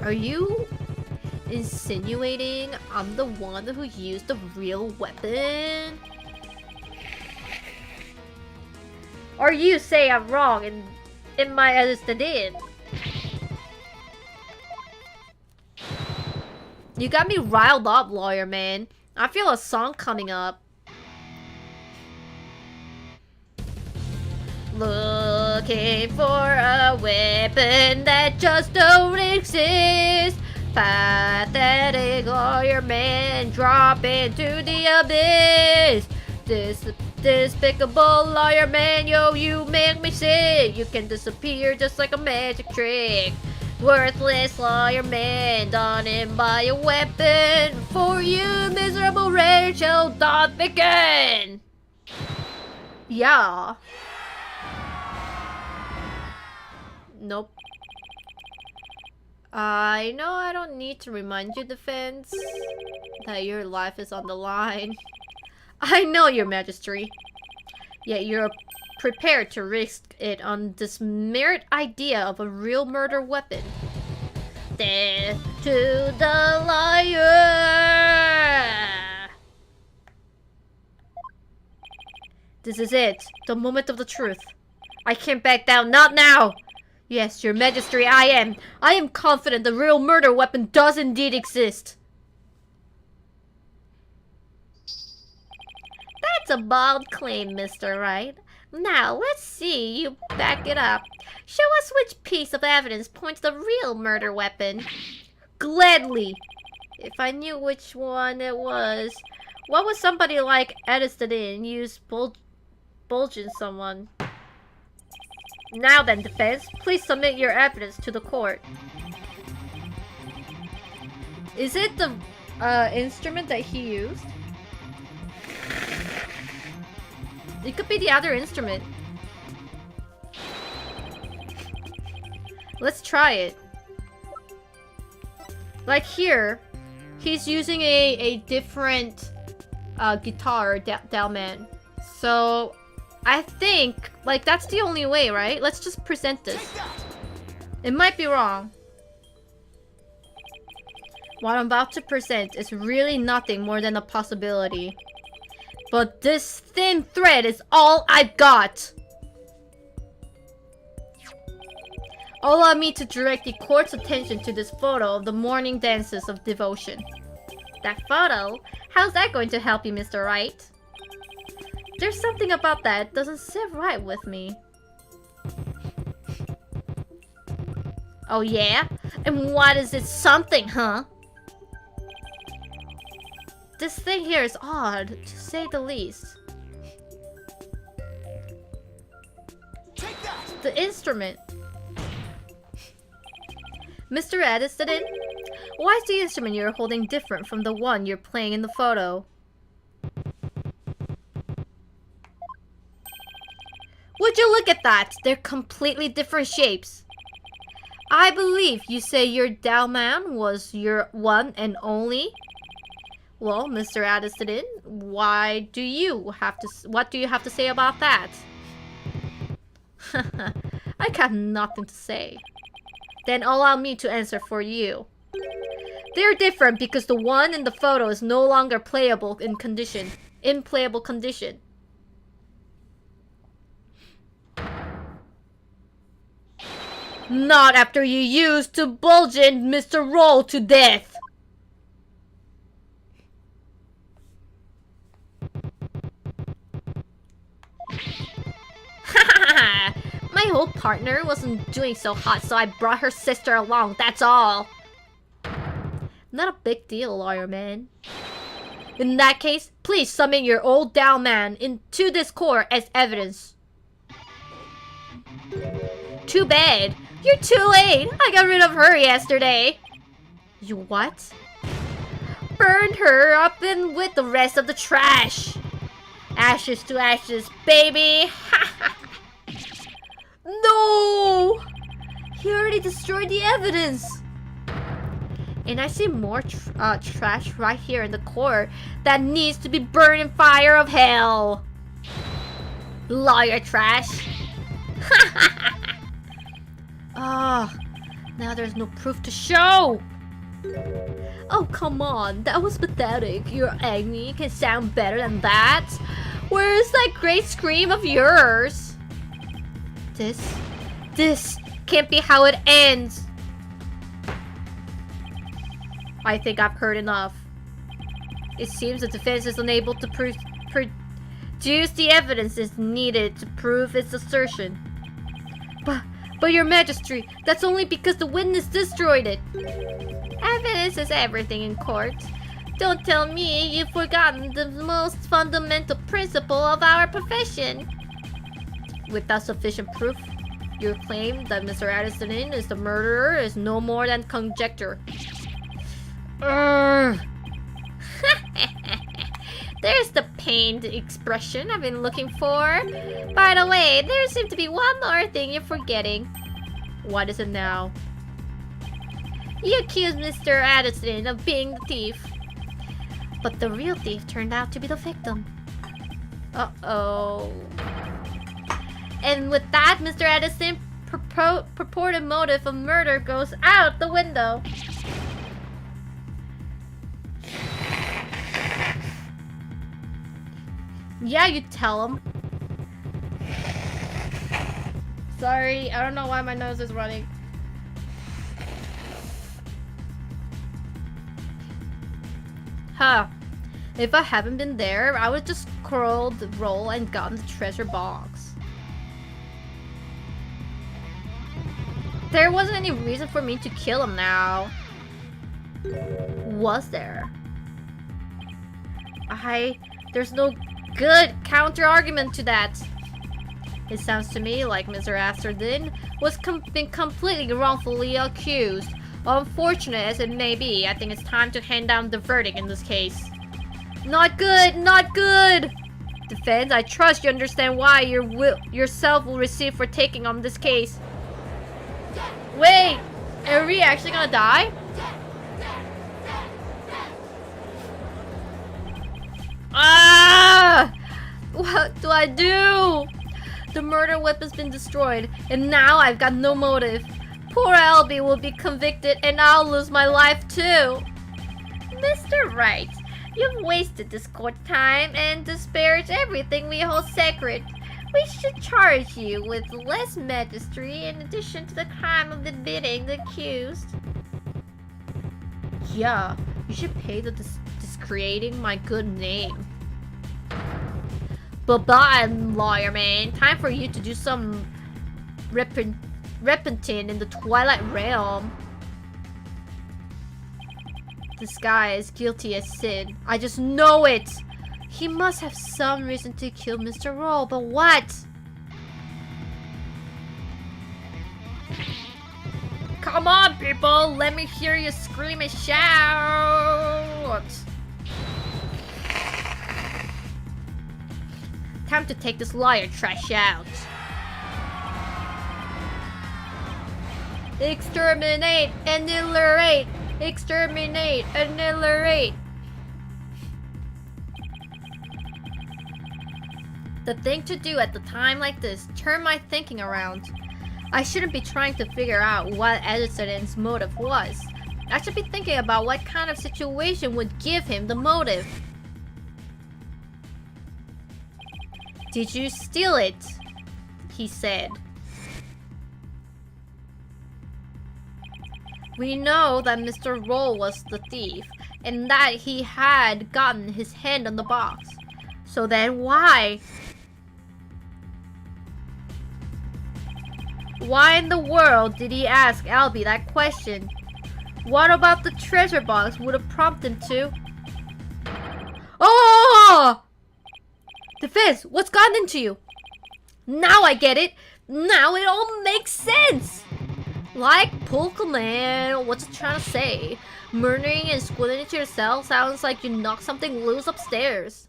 Are you insinuating I'm the one who used the real weapon? Or you say I'm wrong in my understanding? You got me riled up, lawyer man. I feel a song coming up. Looking for a weapon that just don't exist. Pathetic lawyer man, drop into the abyss. Despicable lawyer man, yo, you make me sick. You can disappear just like a magic trick. Worthless lawyer man, done in by a weapon. For you, miserable Rachel, don't begin. Yeah. Nope. I know I don't need to remind you, defense, that your life is on the line. I know, your majesty. Yet you're prepared to risk it on this mere idea of a real murder weapon. Death to the liar! This is it. The moment of the truth. I can't back down. Not now! Yes, your majesty, I am. I am confident the real murder weapon does indeed exist. That's a bold claim, Mr. Wright. Now, let's see you back it up. Show us which piece of evidence points to the real murder weapon. Gladly. If I knew which one it was. What would somebody like Edison use bulging someone? Now then, defense, please submit your evidence to the court. Is it the instrument that he used? It could be the other instrument. Let's try it. Like here, he's using a different guitar, Dalman. So I think, like, that's the only way, right? Let's just present this. It might be wrong. What I'm about to present is really nothing more than a possibility. But this thin thread is all I've got. Allow me to direct the court's attention to this photo of the morning dances of devotion. That photo? How's that going to help you, Mr. Wright? There's something about that doesn't sit right with me. Oh yeah? And what is it something, huh? This thing here is odd, to say the least. The instrument. Mr. Edison, why is the instrument you're holding different from the one you're playing in the photo? Would you look at that? They're completely different shapes. I believe you say your Dalman was your one and only. Well, Mr. Addison, what do you have to say about that? I got nothing to say. Then allow me to answer for you. They're different because the one in the photo is no longer playable in playable condition. Not after you used to bulging Mr. Roll to death. My whole partner wasn't doing so hot, so I brought her sister along, that's all. Not a big deal, lawyer man. In that case, please submit your old down man into this court as evidence. Too bad. You're too late. I got rid of her yesterday. You what? Burned her up in with the rest of the trash. Ashes to ashes, baby. No! He already destroyed the evidence. And I see more trash right here in the court that needs to be burned in fire of hell. Lawyer trash. Oh, now there's no proof to show. Oh, come on. That was pathetic. Your agony can sound better than that. Where's that great scream of yours? This can't be how it ends. I think I've heard enough. It seems the defense is unable to produce the evidence is needed to prove its assertion. But your majesty, that's only because the witness destroyed it. Evidence is everything in court. Don't tell me you've forgotten the most fundamental principle of our profession. Without sufficient proof, your claim that Mr. Addison is the murderer is no more than conjecture. There's the pained expression I've been looking for. By the way, there seems to be one more thing you're forgetting. What is it now? You accused Mr. Addison of being the thief. But the real thief turned out to be the victim. Uh-oh. And with that, Mr. Addison's purported motive of murder goes out the window. Yeah, you tell him. Sorry, I don't know why my nose is running. Huh. If I hadn't been there, I would just curled the roll and gotten the treasure box. There wasn't any reason for me to kill him now. Was there? There's no good counter-argument to that. It sounds to me like Mr. Addison was been completely wrongfully accused. Unfortunate as it may be, I think it's time to hand down the verdict in this case. Not good! Not good! Defense, I trust you understand why yourself will receive for taking on this case. Wait! Are we actually gonna die? Ah! What do I do? The murder weapon's been destroyed, and now I've got no motive. Poor Albie will be convicted, and I'll lose my life too. Mr. Wright, you've wasted this court time and disparaged everything we hold sacred. We should charge you with less magistracy in addition to the crime of admitting the accused. Yeah, you should pay the discreating my good name. Bye-bye, lawyer man. Time for you to do some repenting in the Twilight Realm. This guy is guilty as sin. I just know it. He must have some reason to kill Mr. Roll, but what? Come on, people. Let me hear you scream and shout. Time to take this liar trash out. Exterminate, annihilate, exterminate, annihilate. The thing to do at the time like this, turn my thinking around. I shouldn't be trying to figure out what Addison's motive was. I should be thinking about what kind of situation would give him the motive. Did you steal it? He said. We know that Mr. Roll was the thief, and that he had gotten his hand on the box. So then why? Why in the world did he ask Albie that question? What about the treasure box would have prompted him to? Oh! Defense, what's gotten into you? Now I get it. Now it all makes sense. Like Pokemon, what's it trying to say? Murdering and squeezing into yourself sounds like you knocked something loose upstairs.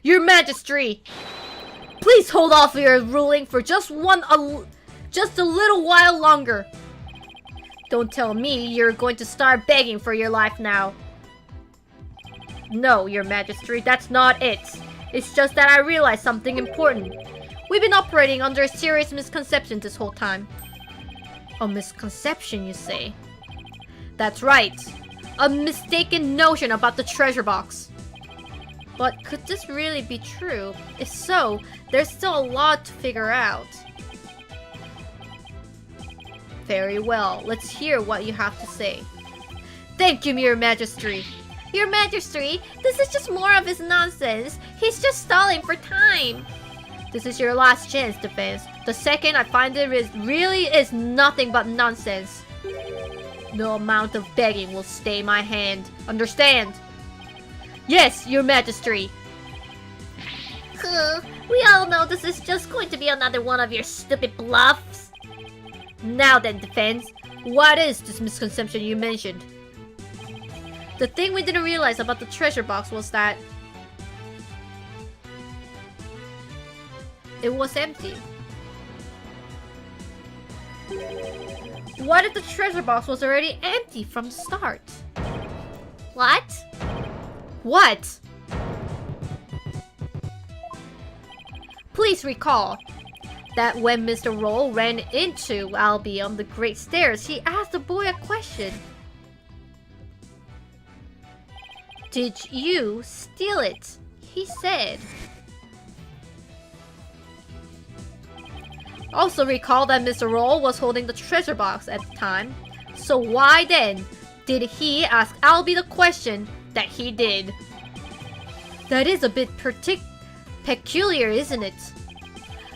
Your Majesty, please hold off your ruling for just a little while longer. Don't tell me you're going to start begging for your life now. No, Your Majesty, that's not it. It's just that I realized something important. We've been operating under a serious misconception this whole time. A misconception, you say? That's right. A mistaken notion about the treasure box. But could this really be true? If so, there's still a lot to figure out. Very well, let's hear what you have to say. Thank you, Your Majesty. Your Majesty, this is just more of his nonsense. He's just stalling for time. This is your last chance, Defense. The second I find it really is nothing but nonsense. No amount of begging will stay my hand. Understand? Yes, Your Majesty. We all know this is just going to be another one of your stupid bluffs. Now then, Defense, what is this misconception you mentioned? The thing we didn't realize about the treasure box was that it was empty. What if the treasure box was already empty from the start? What? What? Please recall that when Mr. Roll ran into Albie on the Great Stairs, he asked the boy a question. Did you steal it? He said. Also recall that Mr. Roll was holding the treasure box at the time. So why then did he ask Albie the question that he did? That is a bit peculiar, isn't it?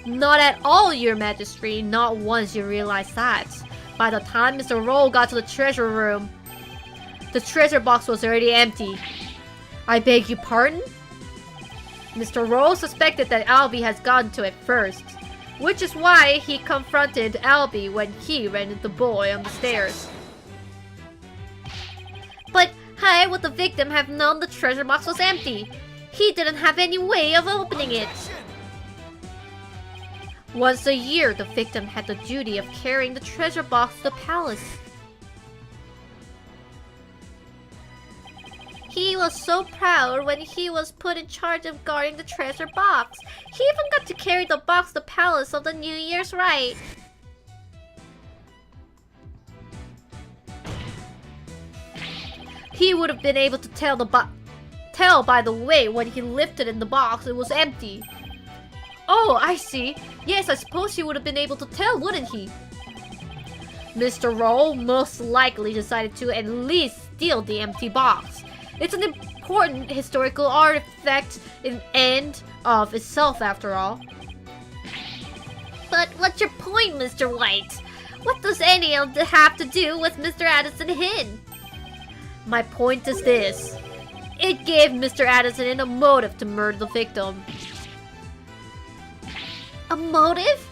Not at all, Your Majesty. Not once you realize that. By the time Mr. Roll got to the treasure room, the treasure box was already empty. I beg your pardon? Mr. Roll suspected that Albie has gotten to it first, which is why he confronted Albie when he ran into the boy on the stairs. But how would the victim have known the treasure box was empty? He didn't have any way of opening it. Once a year, the victim had the duty of carrying the treasure box to the palace. He was so proud when he was put in charge of guarding the treasure box. He even got to carry the box to the palace on the New Year's Rite. He would have been able to tell by the way when he lifted in the box it was empty. Oh, I see. Yes, I suppose he would have been able to tell, wouldn't he? Mr. Roll most likely decided to at least steal the empty box. It's an important historical artifact in and of itself, after all. But what's your point, Mr. White? What does any of that have to do with Mr. Addison Hin? My point is this. It gave Mr. Addison a motive to murder the victim. A motive?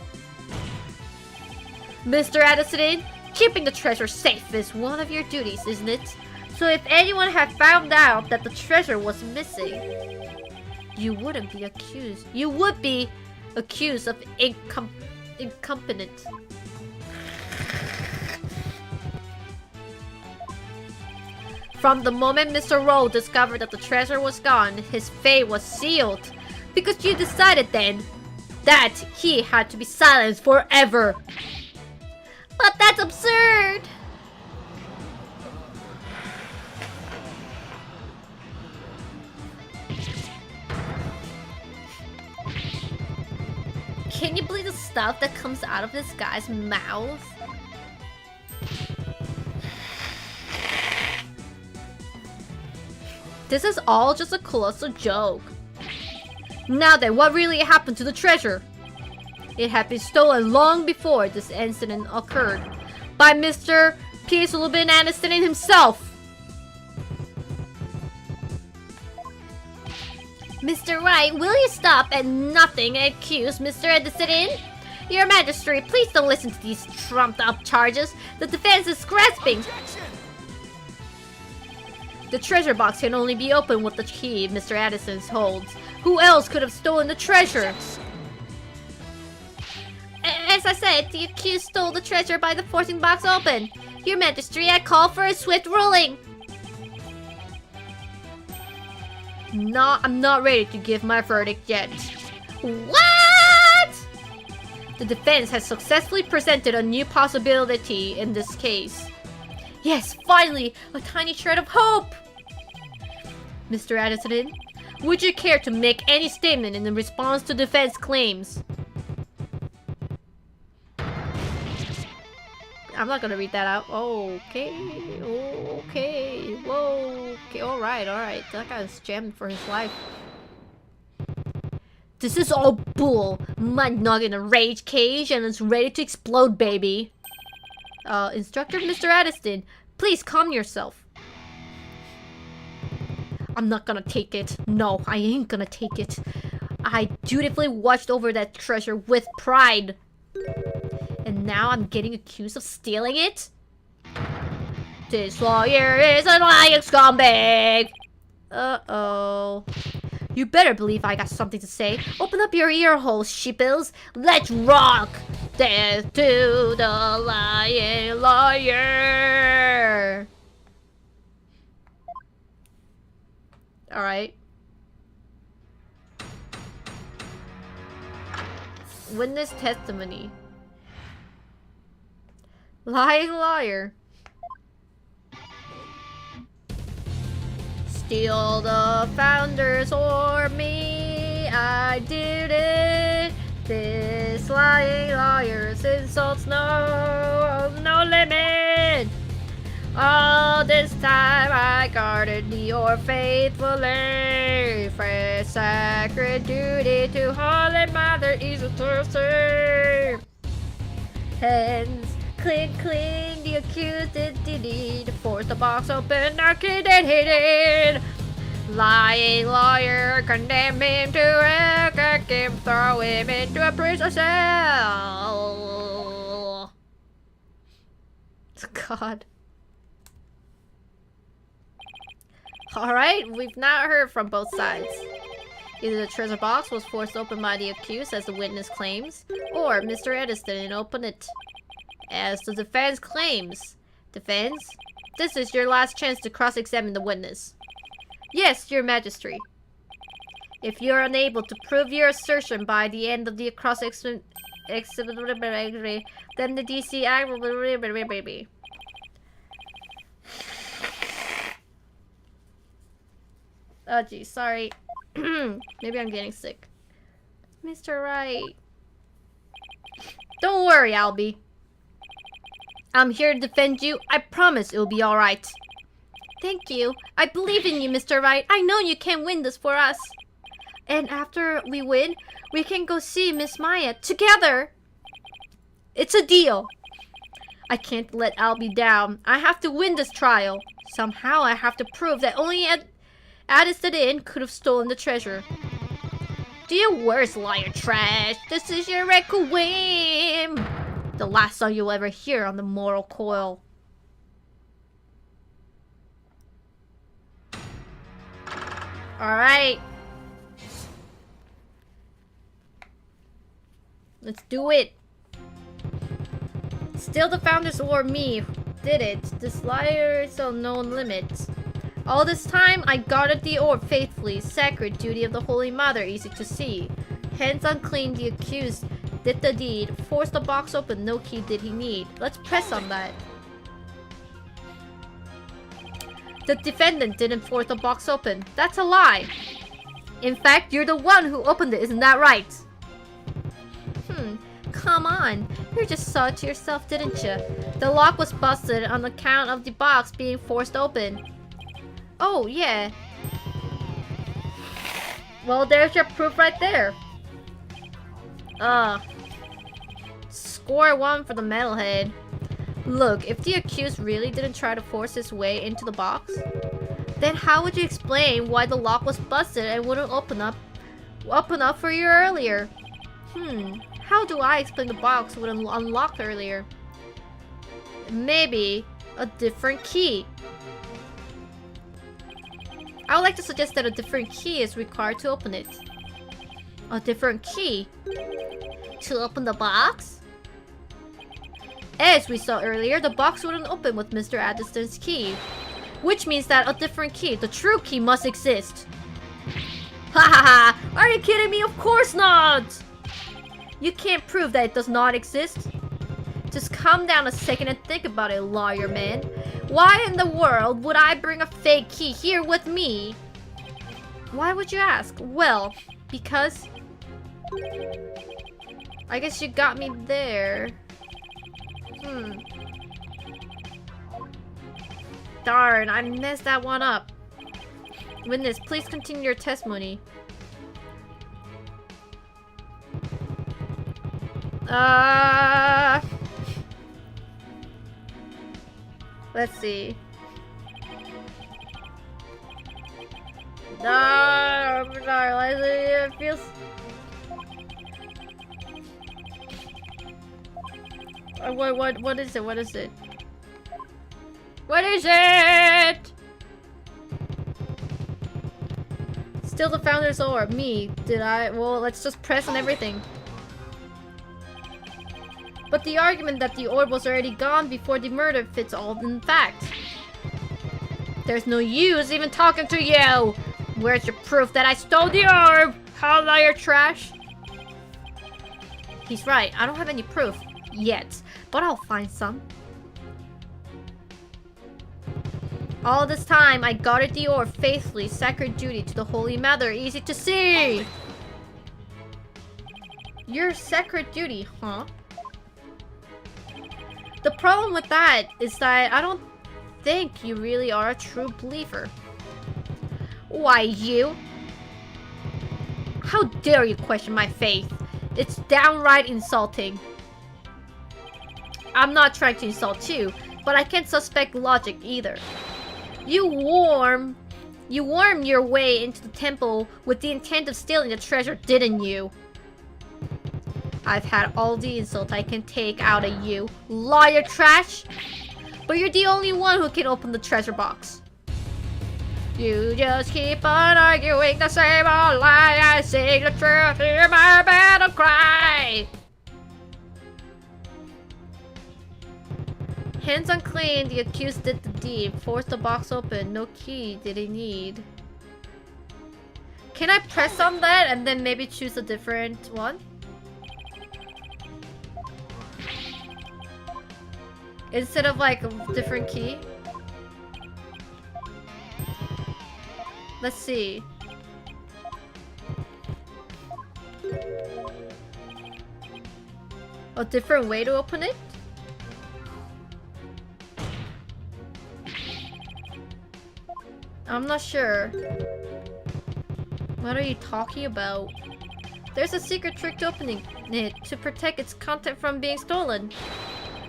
Mr. Addison, keeping the treasure safe is one of your duties, isn't it? So if anyone had found out that the treasure was missing, you wouldn't be accused. You would be accused of incompetent. From the moment Mr. Rowe discovered that the treasure was gone, his fate was sealed. Because you decided then that he had to be silenced forever. But that's absurd! Can you believe the stuff that comes out of this guy's mouth? This is all just a colossal joke. Now then, what really happened to the treasure? It had been stolen long before this incident occurred by Mr. P. Sullivan Aniston himself. Mr. Wright, will you stop at nothing and accuse Mr. Addison? Your Majesty, please don't listen to these trumped-up charges. The defense is grasping. The treasure box can only be opened with the key Mr. Addison holds. Who else could have stolen the treasure? As I said, the accused stole the treasure by the forcing the box open. Your Majesty, I call for a swift ruling. No, I'm not ready to give my verdict yet. What? The defense has successfully presented a new possibility in this case. Yes, finally, a tiny shred of hope! Mr. Addison, would you care to make any statement in response to defense claims? I'm not gonna read that out. Okay. Okay. Whoa. Okay. Alright. That guy's jammed for his life. This is all bull. My nug in a rage cage and it's ready to explode, baby. Instructor Mr. Addison, please calm yourself. I'm not gonna take it. No, I ain't gonna take it. I dutifully watched over that treasure with pride. And now I'm getting accused of stealing it? This lawyer is a lying scumbag! Uh-oh. You better believe I got something to say. Open up your ear holes, sheepills. Let's rock! Death to the lying lawyer! Alright. Witness testimony. Lying lawyer. Steal the founders or me, I did it. This lying lawyer's insults no limit. All this time I guarded your faithfully. For sacred duty to Holy Mother is a Thursday. Hence, clink, clink, the accused did force the box open, knock it and hit it. Lying lawyer, condemn him to hell, kick him, throw him into a prison cell. God. Alright, we've now heard from both sides. Either the treasure box was forced open by the accused, as the witness claims, or Mr. Edison opened it, as the defense claims. Defense, this is your last chance to cross-examine the witness. Yes, your majesty. If you're unable to prove your assertion by the end of the cross-examination, then the DC Act will be... Oh geez, sorry. Maybe I'm getting sick. Mr. Wright. Don't worry, Albie. I'm here to defend you. I promise it'll be alright. Thank you. I believe in you, Mr. Wright. I know you can win this for us. And after we win, we can go see Miss Maya together. It's a deal. I can't let Albie down. I have to win this trial. Somehow I have to prove that only Addison Inn could have stolen the treasure. Do your worst, liar trash. This is your requiem. The last song you'll ever hear on the moral coil. Alright. Let's do it. Still the founders or me did it. This liar is of no limit. All this time, I guarded the orb faithfully. Sacred duty of the Holy Mother, easy to see. Hands unclean, the accused did the deed. Forced the box open, no key did he need. Let's press on that. The defendant didn't force the box open. That's a lie. In fact, you're the one who opened it, isn't that right? Come on. You just saw it to yourself, didn't you? The lock was busted on account of the box being forced open. Oh, yeah. Well, there's your proof right there. Score 1 for the metalhead. Look, if the accused really didn't try to force his way into the box, then how would you explain why the lock was busted and wouldn't open up for you earlier? How do I explain the box wouldn't unlock earlier? Maybe a different key. I would like to suggest that a different key is required to open it. A different key? To open the box? As we saw earlier, the box wouldn't open with Mr. Addison's key. Which means that a different key, the true key, must exist. Ha ha ha! Are you kidding me? Of course not! You can't prove that it does not exist. Just calm down a second and think about it, lawyer man. Why in the world would I bring a fake key here with me? Why would you ask? Well, because... I guess you got me there. Darn, I messed that one up. Witness, please continue your testimony. Let's see. No, I'm not. It feels... What is it? What is it? What is it? Still the founder's orb. Me. Did I? Well, let's just press on everything. But the argument that the orb was already gone before the murder fits all in fact. There's no use even talking to you. Where's your proof that I stole the orb? How liar trash? He's right. I don't have any proof. Yet. But I'll find some. All this time, I guarded the orb faithfully, sacred duty to the Holy Mother. Easy to see. Your sacred duty, huh? The problem with that is that I don't think you really are a true believer. Why, you? How dare you question my faith? It's downright insulting. I'm not trying to insult you, but I can't suspect logic either. You wormed your way into the temple with the intent of stealing the treasure, didn't you? I've had all the insult I can take out of you, liar trash! But you're the only one who can open the treasure box. You just keep on arguing the same old lie. I sing the truth, hear my battle cry. Hands unclean, the accused did the deed. Forced the box open. No key did he need. Can I press on that and then maybe choose a different one? Instead of like a different key? Let's see. A different way to open it? I'm not sure. What are you talking about? There's a secret trick to opening it to protect its content from being stolen.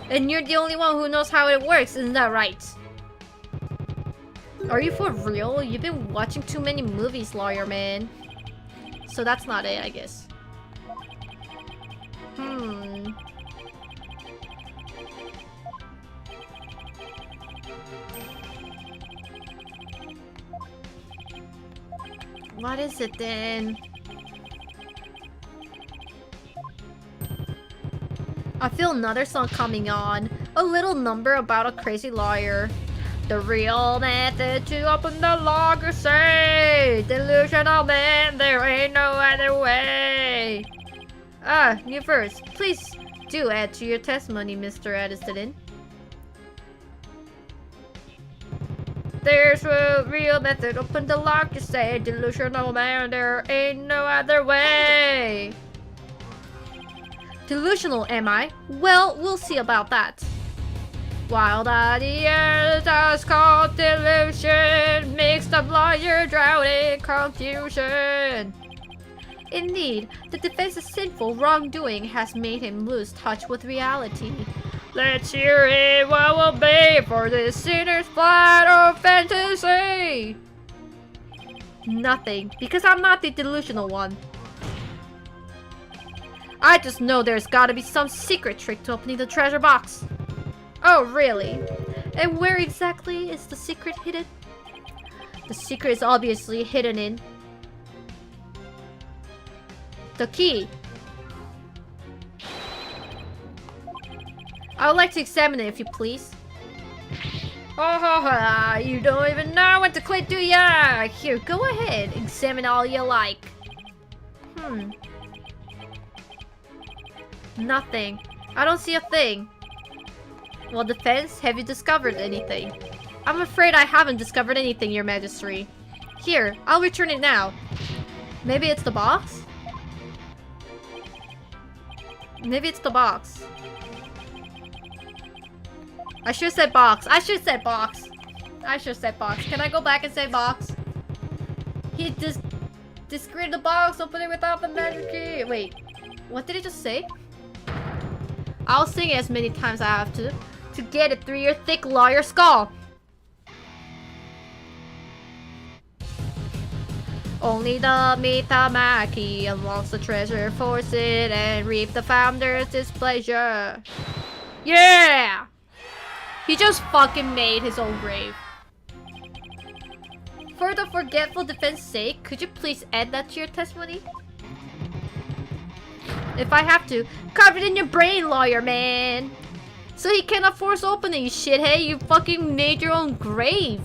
And you're the only one who knows how it works, isn't that right? Are you for real? You've been watching too many movies, lawyer man. So that's not it, I guess. What is it then? I feel another song coming on. A little number about a crazy lawyer. The real method to open the lock, you say. Delusional man, there ain't no other way. New verse. Please do add to your testimony, Mr. Addison. There's a real method, open the lock, you say. Delusional man, there ain't no other way. Delusional, am I? Well, we'll see about that. Wild ideas that's called delusion, mixed up lawyer drowned in confusion. Indeed, the defense's sinful wrongdoing has made him lose touch with reality. Let's hear it, what will be for this sinner's flight of fantasy? Nothing, because I'm not the delusional one. I just know there's gotta be some secret trick to opening the treasure box. Oh, really? And where exactly is the secret hidden? The secret is obviously hidden in the key. I would like to examine it, if you please. Oh, you don't even know when to quit, do ya? Here, go ahead. Examine all you like. Nothing. I don't see a thing. Well, defense, have you discovered anything? I'm afraid I haven't discovered anything, Your Majesty. Here, I'll return it now. Maybe it's the box? Maybe it's the box. I should have said box. I should have said box. I should have said box. Can I go back and say box? He just discreted the box, open it without the magic key. Wait, what did he just say? I'll sing it as many times as I have to get it through your thick lawyer skull. Only the Mitamaki unlocks the treasure, force it, and reap the founder's displeasure. Yeah! He just fucking made his own grave. For the forgetful defense sake, could you please add that to your testimony? If I have to, carve it in your brain, lawyer man. So he cannot force open it, you shithead. You fucking made your own grave.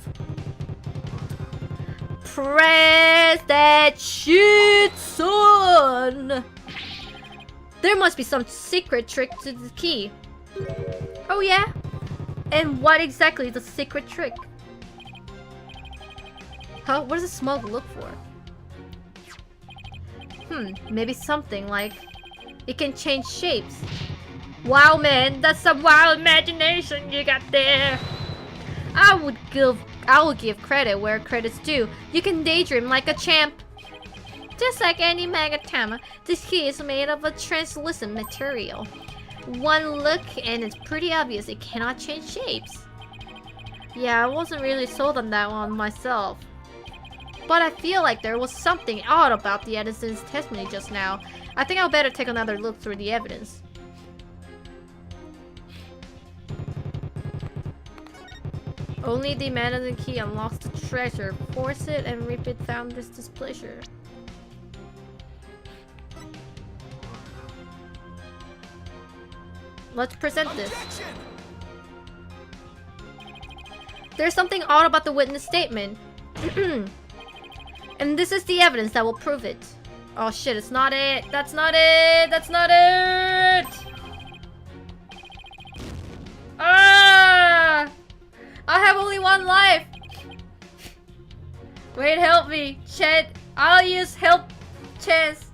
Press that shit, son. There must be some secret trick to the key. Oh yeah? And what exactly is the secret trick? Huh? What does the smoke look for? Maybe something like it can change shapes. Wow, man, that's some wild imagination you got there. I will give credit where credit's due. You can daydream like a champ. Just like any Magatama, this key is made of a translucent material. One look and it's pretty obvious it cannot change shapes. Yeah, I wasn't really sold on that one myself. But I feel like there was something odd about the Edison's testimony just now. I think I'll better take another look through the evidence. Only the Madison key unlocks the treasure. Force it and reap it founder's displeasure. Let's present this. There's something odd about the witness statement. And this is the evidence that will prove it. Oh shit, it's not it. That's not it. That's not it. Ah! I have only one life. Wait, help me. Chet, I'll use help chance.